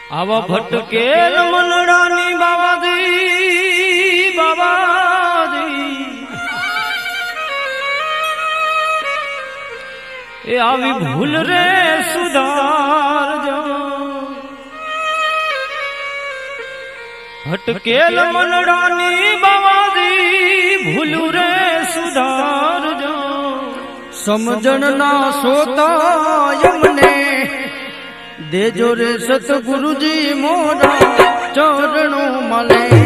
આવા ભટકેલ મનડાની બાબાજી બાબાજી એ આવી ભૂલ રે સુધારજો ભટકેલ મનડાની બાબાજી ભૂલ રે સુધારજો સમજણ ના સોતા યમને દેજો રે સતગુરુજી મોરા ચરણો મળે